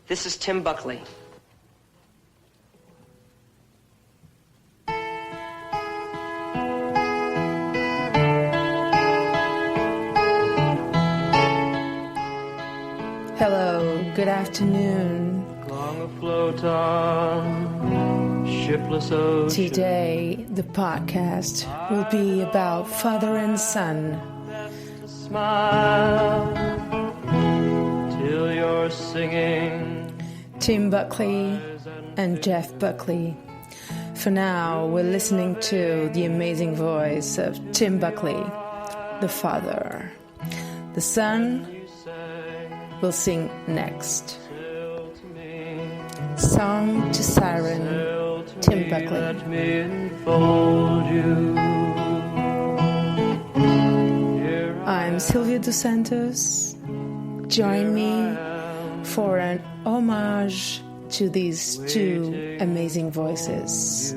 This is Tim Buckley. Hello, good afternoon. Long afloat on shipless ocean. Today, the podcast will be about father and son. Smile till you're singing. Tim Buckley and Jeff Buckley. For now, we're listening to the amazing voice of Tim Buckley, the father. The son will sing next. Song to Siren, Tim Buckley. Let me enfold you. I'm Sylvia Dos Santos. Join me for an homage to these two amazing voices.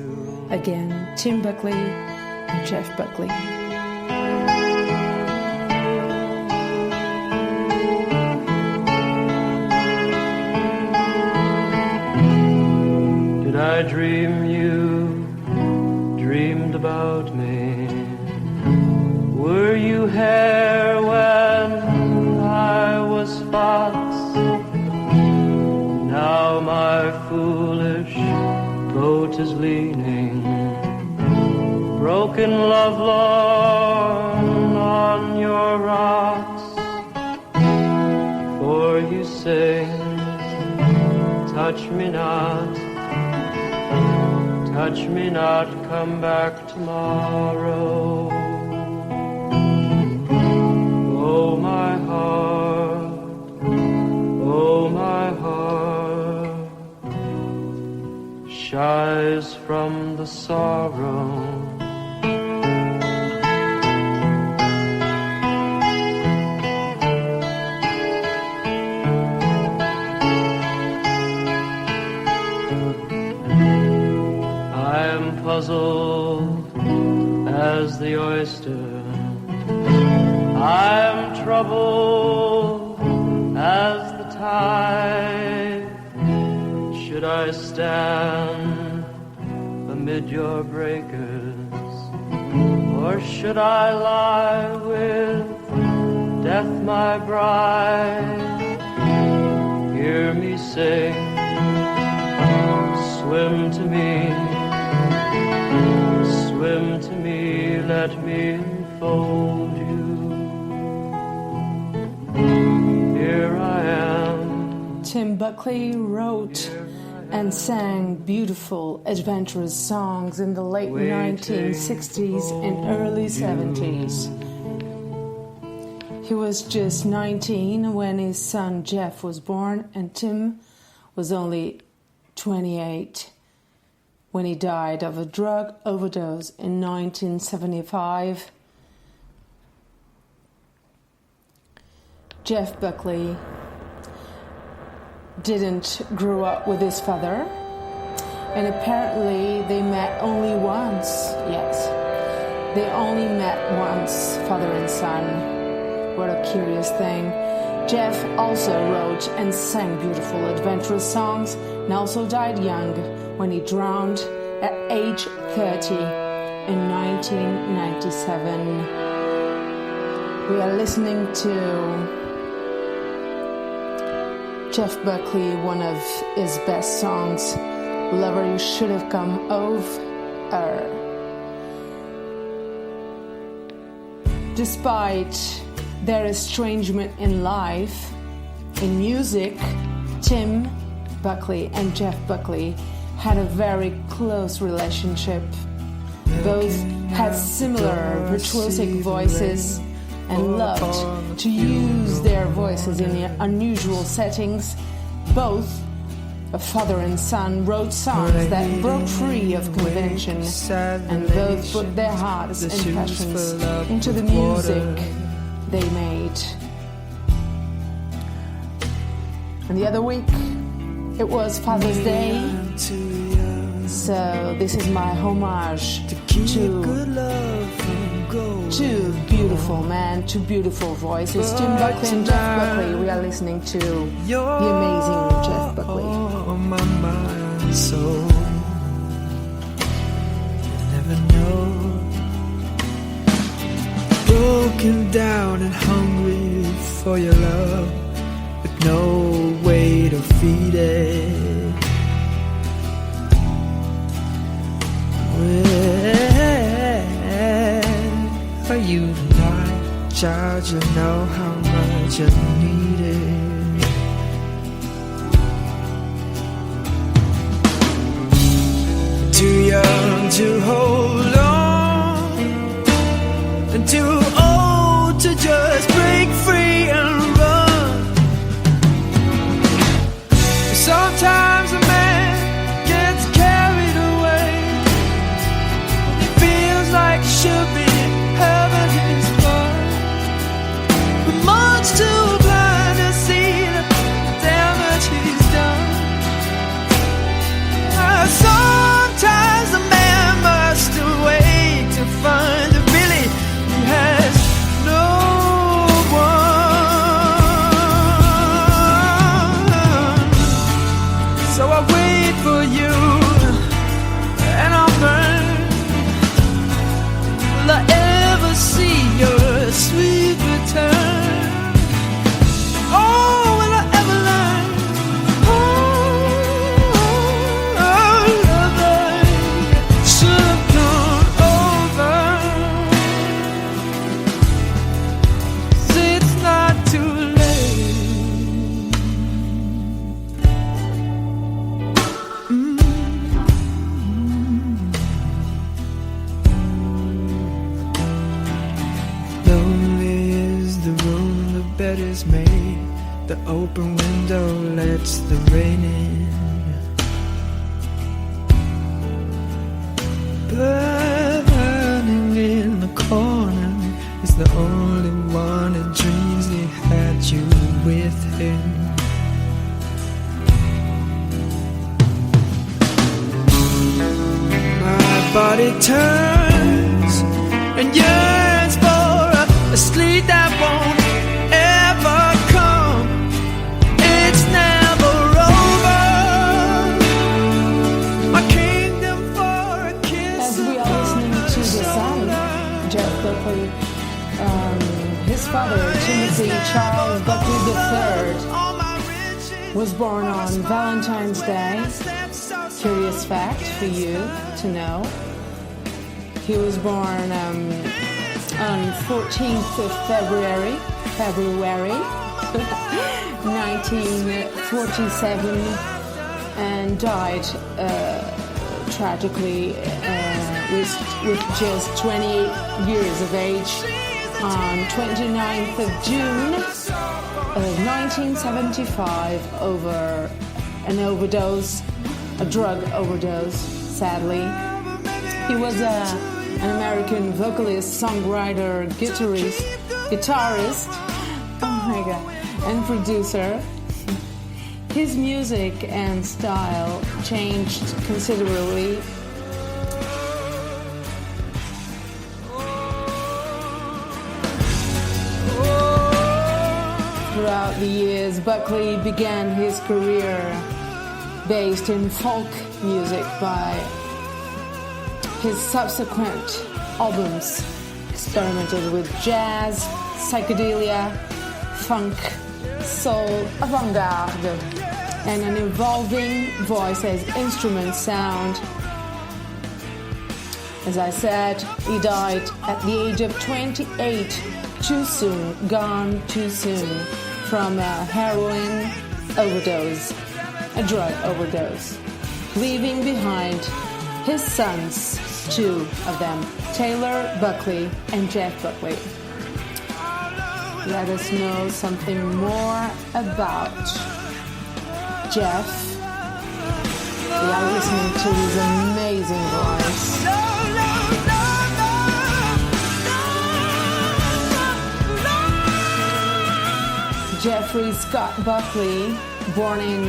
Again, Tim Buckley and Jeff Buckley. Did I dream you dreamed about me? Were you here when I was fox? Now my foolish boat is leaning, broken lovelorn on your rocks. For you sing, touch me not, come back tomorrow. Oh my heart shies from the sorrow. Puzzled as the oyster, I'm troubled as the tide. Should I stand amid your breakers, or should I lie with death my bride? Hear me sing, swim to me, swim to me, let me enfold you. Here I am. Tim Buckley wrote and sang beautiful, adventurous songs in the late 1960s and early 70s. He was just 19 when his son Jeff was born, and Tim was only 28 when he died of a drug overdose in 1975. Jeff Buckley didn't grow up with his father, and apparently they met only once. Yes, they only met once, father and son. What a curious thing. Jeff also wrote and sang beautiful, adventurous songs, and also died young when he drowned at age 30 in 1997. We are listening to Jeff Buckley, one of his best songs, Lover You Should Have Come Over. Despite their estrangement in life, in music, Tim Buckley and Jeff Buckley had a very close relationship. Both had similar virtuosic voices and loved to use their voices in unusual settings. Both, a father and son, wrote songs that broke free of convention, and both put their hearts and passions into the music they made. And the other week, it was Father's Day, so this is my homage to Two beautiful men, two beautiful voices, Tim Buckley and Jeff Buckley. We are listening to the amazing Jeff Buckley. On my mind and soul, you never know. Broken down and hungry for your love, with no way to feed it. Where are you tonight, child? You know how much I need it. Too young to hold on, and too old to just break free and run. Sometimes a man gets carried away, feels like it should be having his fun, but much too blind to see the damage he's done. Sometimes a man must wait to find a Billy who has no one. So I wait for you, and I'll burn. Will I ever see your sweet return? Oh, will I ever learn? Bed is made, the open window lets the rain in. Burning in the corner is the only one that dreams he had you with him. My body turns and yearns for a sleep that won't ever come. It's never over. My kingdom for a kiss. As we are listening to the son, Jeff Buckley, his father, Timothy Charles Buckley III, was born on Valentine's Day. Curious fact for you to know. He was born on 14th of February 1947, and died tragically with just 28 years of age on 29th of June of 1975 over an overdose, a drug overdose, sadly. He was an American vocalist, songwriter, guitarist, oh my god, and producer. His music and style changed considerably. Throughout the years, Buckley began his career based in folk music. By his subsequent albums experimented with jazz, psychedelia, funk, soul, avant-garde, and an evolving voice as instrument sound. As I said, he died at the age of 28, too soon, gone too soon, from a heroin overdose, a drug overdose, leaving behind his sons, two of them, Taylor Buckley and Jeff Buckley. Let us know something more about Jeff. We are listening to his amazing voice. Jeffrey Scott Buckley, born in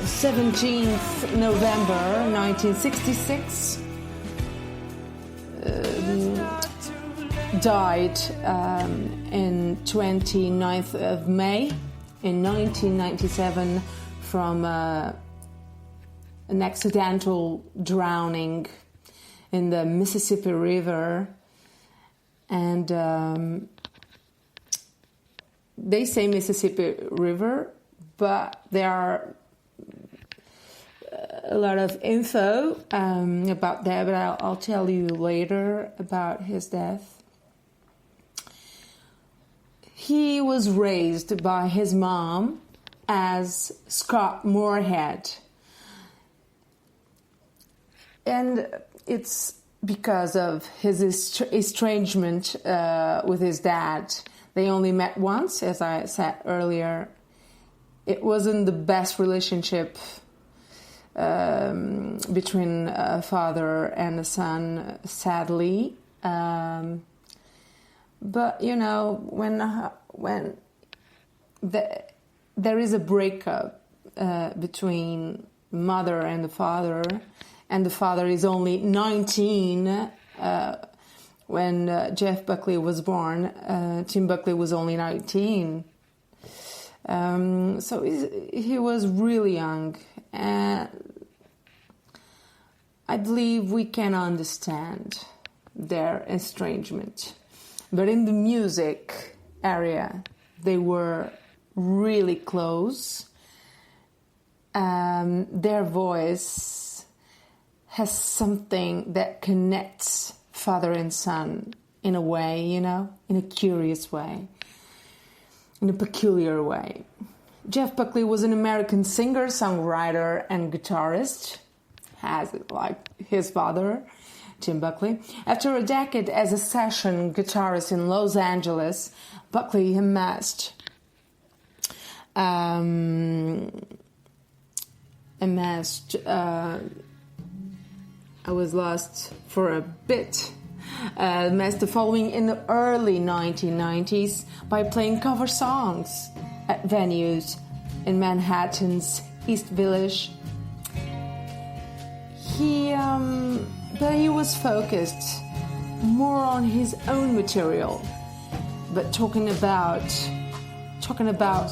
17th November 1966, died in 29th of May in 1997 from an accidental drowning in the Mississippi River. And they say Mississippi River, but there are a lot of info about that, but I'll tell you later about his death. He was raised by his mom as Scott Moorhead. And it's because of his estrangement with his dad. They only met once, as I said earlier. It wasn't the best relationship between a father and a son, sadly. But you know, when there is a breakup between mother and the father is only 19 when Jeff Buckley was born. Tim Buckley was only 19. So he was really young, and I believe we can understand their estrangement. But in the music area, they were really close. Their voice has something that connects father and son in a way, you know, in a curious way, in a peculiar way. Jeff Buckley was an American singer, songwriter, and guitarist, as like his father, Tim Buckley. After a decade as a session guitarist in Los Angeles, Buckley amassed I was lost for a bit. Amassed the following in the early 1990s by playing cover songs at venues in Manhattan's East Village. But he was focused more on his own material. But talking about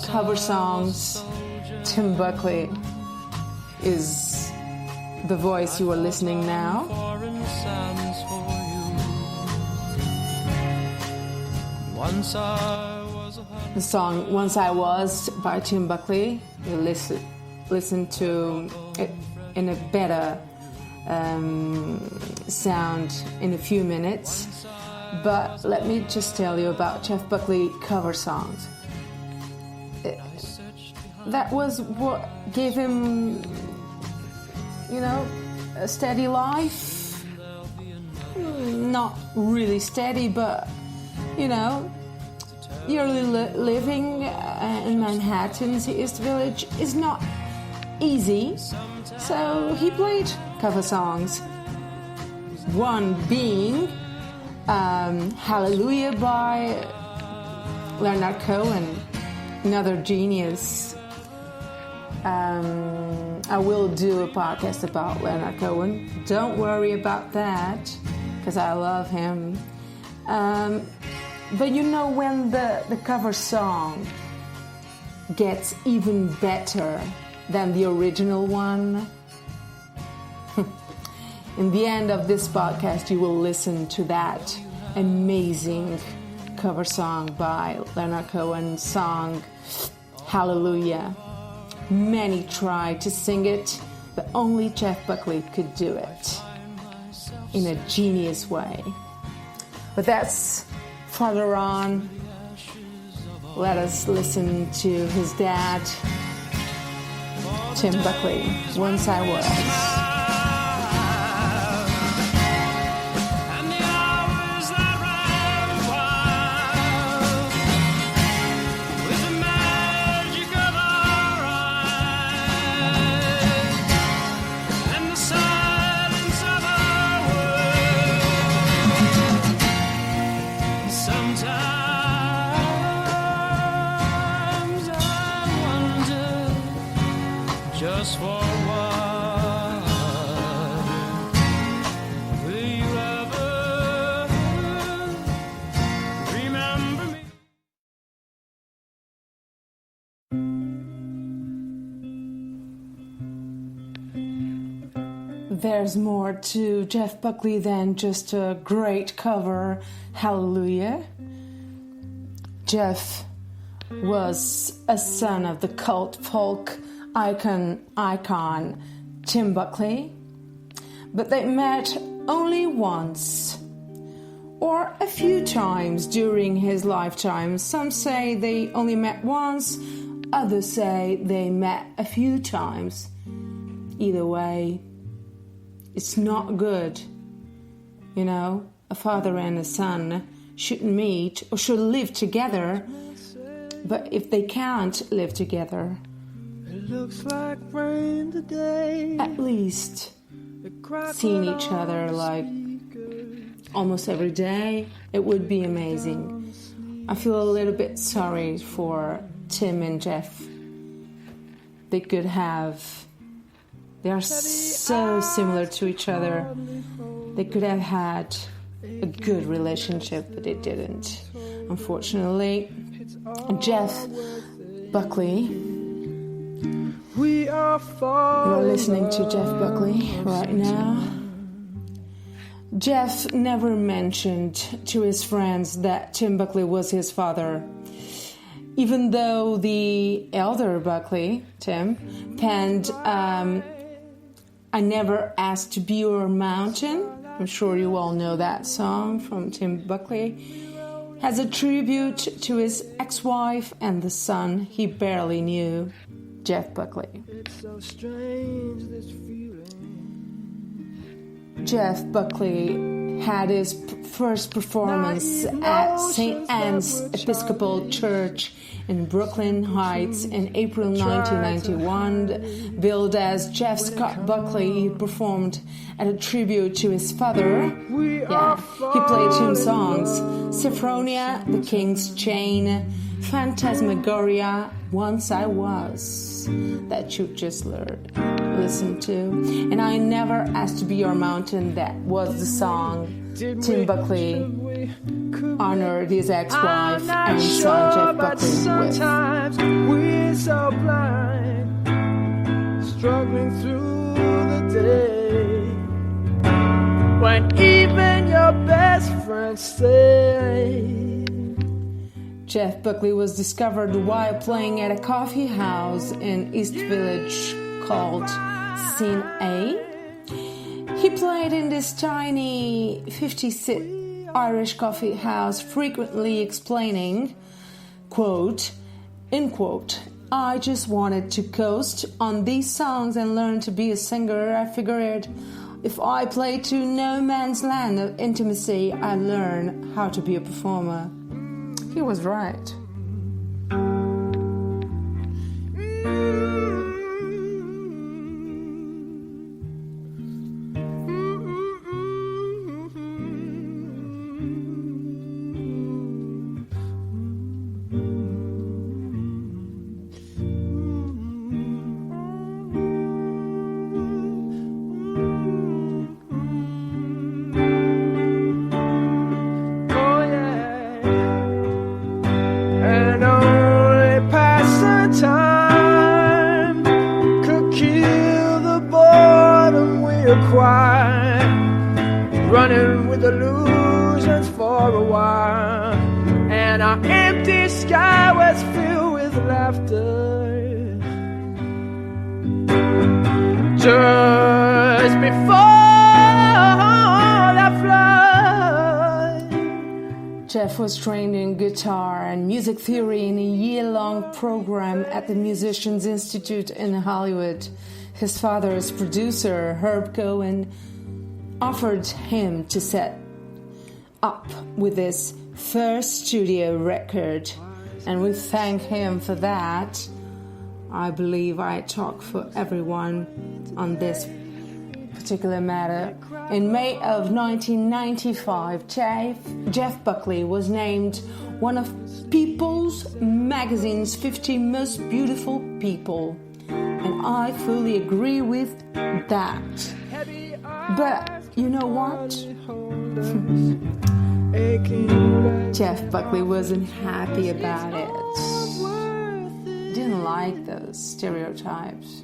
cover songs, Tim Buckley is the voice you are listening now. The song "Once I Was" by Tim Buckley. You listen to it in a better sound in a few minutes. But let me just tell you about Jeff Buckley cover songs. That was what gave him, you know, a steady life. Not really steady, but, you know, yearly living in Manhattan's East Village is not easy. So he played cover songs. One being Hallelujah by Leonard Cohen, another genius. I will do a podcast about Leonard Cohen. Don't worry about that, because I love him. But you know, when the cover song gets even better than the original one, in the end of this podcast, you will listen to that amazing cover song by Leonard Cohen, song Hallelujah. Many tried to sing it, but only Jeff Buckley could do it in a genius way. But that's further on. Let us listen to his dad, Tim Buckley, "Once I Was." Just for a while, will you ever There's more to Jeff Buckley than just a great cover, Hallelujah. Jeff was a son of the cult folk icon Tim Buckley, but they met only once or a few times during his lifetime. Some say they only met once, others say they met a few times. Either way, it's not good. You know, a father and a son shouldn't meet or should live together, but if they can't live together, it looks like rain today. At least seeing each other like almost every day, it would be amazing. I feel a little bit sorry for Tim and Jeff. They are so similar to each other. They could have had a good relationship, but they didn't. Unfortunately, Jeff Buckley. You're listening to Jeff Buckley right now. Jeff never mentioned to his friends that Tim Buckley was his father, even though the elder Buckley, Tim, penned I Never Asked to Be Your Mountain. I'm sure you all know that song from Tim Buckley, as a tribute to his ex-wife and the son he barely knew, Jeff Buckley. It's so strange, this feeling. Jeff Buckley had his first performance at St. Anne's Episcopal Church in Brooklyn Heights in April 1991. Billed as Jeff Scott Buckley, he performed at a tribute to his father. Yeah, he played two songs: Sophronia, The King's Chain, Phantasmagoria, Once I Was, that you just listened to, and I Never Asked to Be Your Mountain. That was the song Tim Buckley honored his ex-wife and son Jeff Buckley with. Sometimes we're so blind, struggling through the day, when even your best friends say. Jeff Buckley was discovered while playing at a coffee house in East Village called Scene A. He played in this tiny 50-seat Irish coffee house, frequently explaining, quote, in quote, I just wanted to coast on these songs and learn to be a singer. I figured if I play to no man's land of intimacy, I learn how to be a performer. He was right. Running with illusions for a while, and our empty sky was filled with laughter. Just before the flood. Jeff was trained in guitar and music theory in a year-long program at the Musicians Institute in Hollywood. His father's producer, Herb Cohen, offered him to set up with his first studio record, and we thank him for that. I believe I talk for everyone on this particular matter. In May of 1995, Jeff Buckley was named one of People's Magazine's 50 Most Beautiful People, and I fully agree with that. But you know what? Jeff Buckley wasn't happy about it. Didn't like those stereotypes.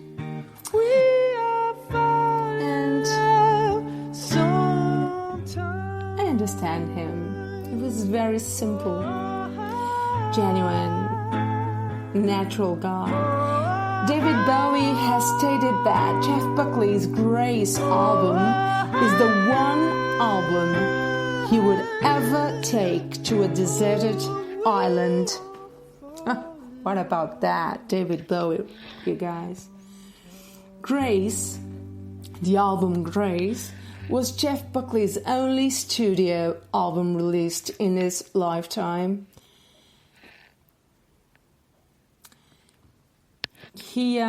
And understand him. He was very simple, genuine, natural guy. David Bowie has stated that Jeff Buckley's Grace album is the one album he would ever take to a deserted island. What about that, David Bowie, you guys? Grace, the album Grace, was Jeff Buckley's only studio album released in his lifetime. He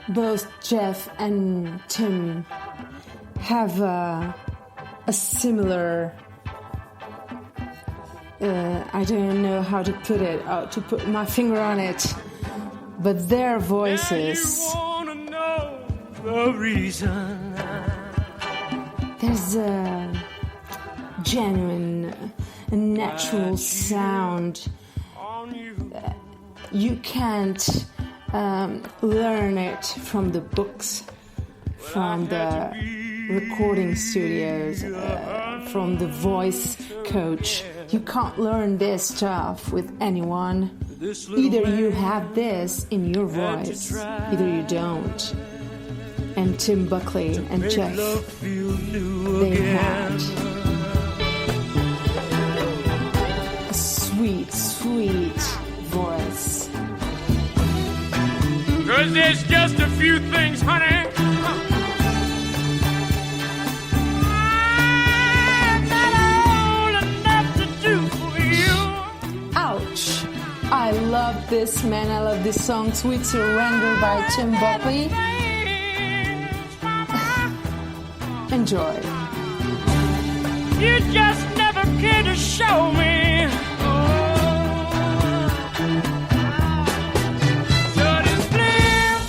both Jeff and Tim have a similar, I don't know how to put it, to put my finger on it, but their voices, the reason. There's a genuine, natural sound. You can't learn it from the books, from the recording studios, from the voice coach. You can't learn this stuff with anyone. Either you have this in your voice, either you don't. And Tim Buckley and Jeff, they had a sweet, sweet voice. 'Cause there's just a few things, honey, I'm not old enough to do for you. Ouch! I love this, man. I love this song, Sweet Surrender by Tim Buckley. Enjoy. You just never cared to show me. So this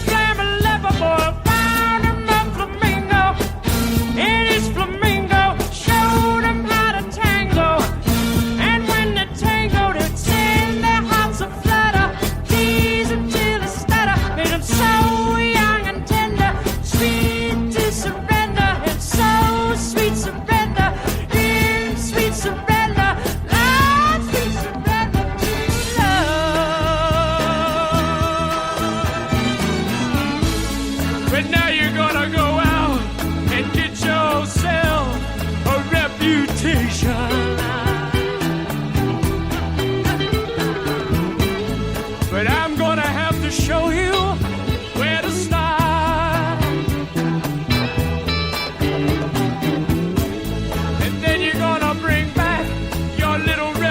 flam, leopard boy found him a flamingo. And his flamingo showed him how to tango. And when they tangoed, it sent their hearts aflutter. Tease him till he stutter. Made him so young and tender, sweet to surrender. Sweet surrender, in sweet surrender, Lord, sweet surrender to love. But now you're gonna go out and get yourself a reputation. But I'm gonna have to show you where to start.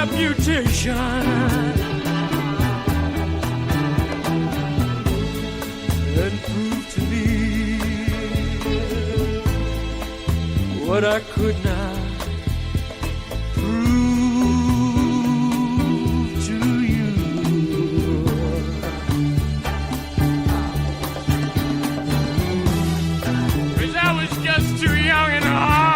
Reputation and prove to me what I could not prove to you. 'Cause I was just too young and hard.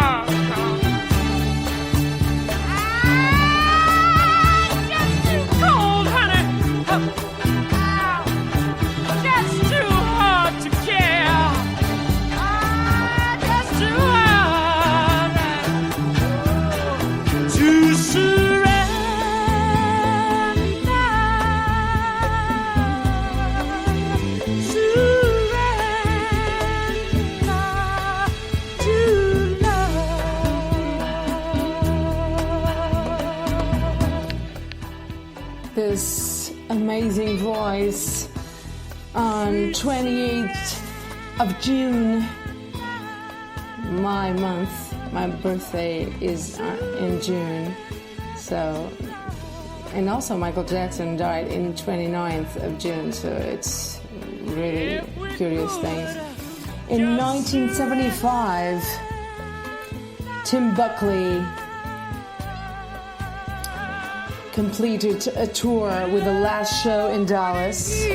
This amazing voice on 28th of June, my month, my birthday is in June, so, and also Michael Jackson died in 29th of June, so it's really curious things. In 1975, Tim Buckley completed a tour with the last show in Dallas,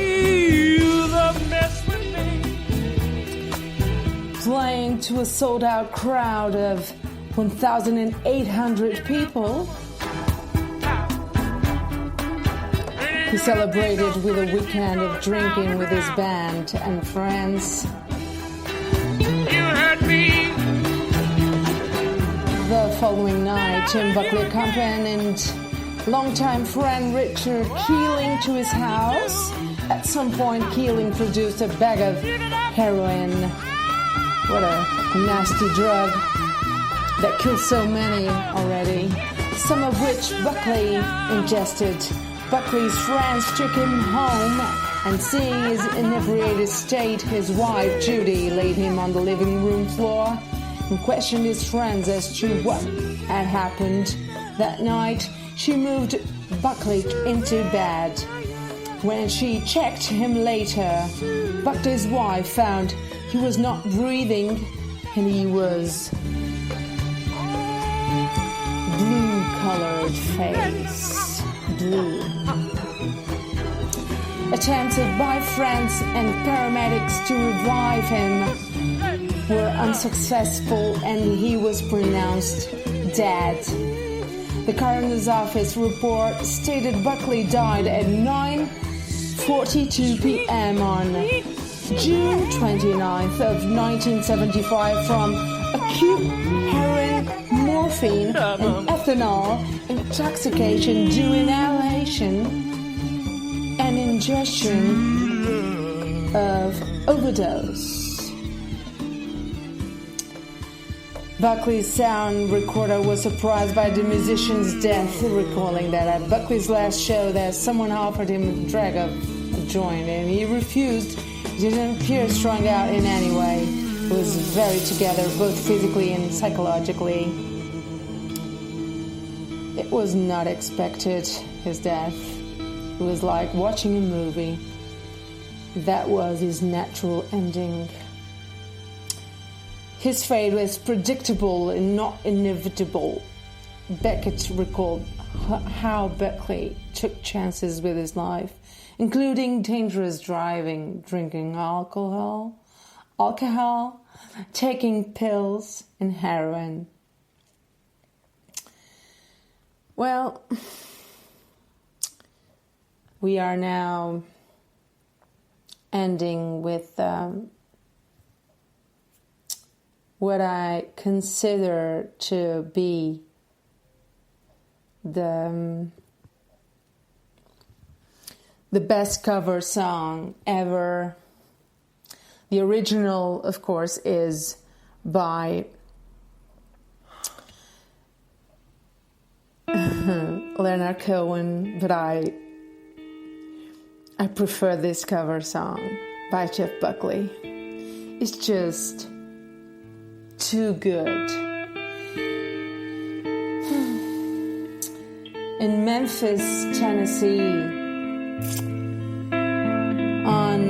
playing to a sold-out crowd of 1,800 people. He celebrated with a weekend of drinking with his band and friends. The following night, Tim Buckley accompanied longtime friend Richard Keeling to his house. At some point, Keeling produced a bag of heroin. What a nasty drug that killed so many already, some of which Buckley ingested. Buckley's friends took him home, and seeing his inebriated state, his wife, Judy, laid him on the living room floor and questioned his friends as to what had happened. That night, she moved Buckley into bed. When she checked him later, Buckley's wife found he was not breathing and he was blue-colored face. Blue. Attempts by friends and paramedics to revive him were unsuccessful and he was pronounced dead. The coroner's office report stated Buckley died at 9:42 p.m. on June 29th of 1975 from acute heroin, morphine, and ethanol intoxication due inhalation and ingestion of overdose. Buckley's sound recorder was surprised by the musician's death, recalling that at Buckley's last show that someone offered him a drag of a joint and he refused. He didn't appear strung out in any way. He was very together, both physically and psychologically. It was not expected, his death. It was like watching a movie. That was his natural ending. His fate was predictable and not inevitable. Beckett recalled how Buckley took chances with his life, including dangerous driving, drinking alcohol, taking pills, and heroin. Well, we are now ending with what I consider to be the best cover song ever. The original, of course, is by Leonard Cohen, but I prefer this cover song by Jeff Buckley. It's just too good. In Memphis, Tennessee, on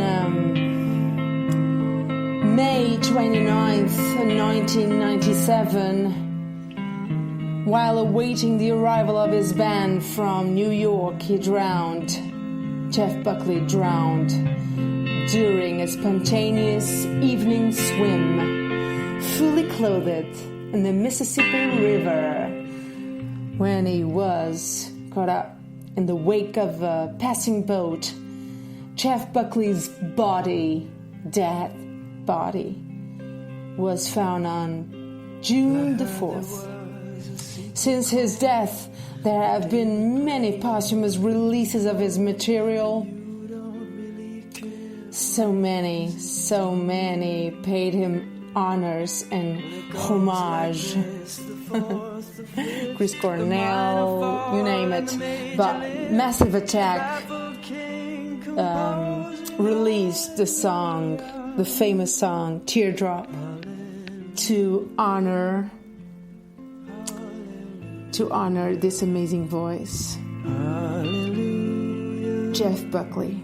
May 29th, 1997, while awaiting the arrival of his band from New York, he drowned. Jeff Buckley drowned during a spontaneous evening swim, fully clothed in the Mississippi River, when he was caught up in the wake of a passing boat. Jeff Buckley's body, dead body, was found on June the 4th. Since his death, there have been many posthumous releases of his material. So many paid him honors and homage. Chris Cornell, you name it. But Massive Attack released the song, the famous song Teardrop, to honor this amazing voice. Hallelujah. Jeff Buckley.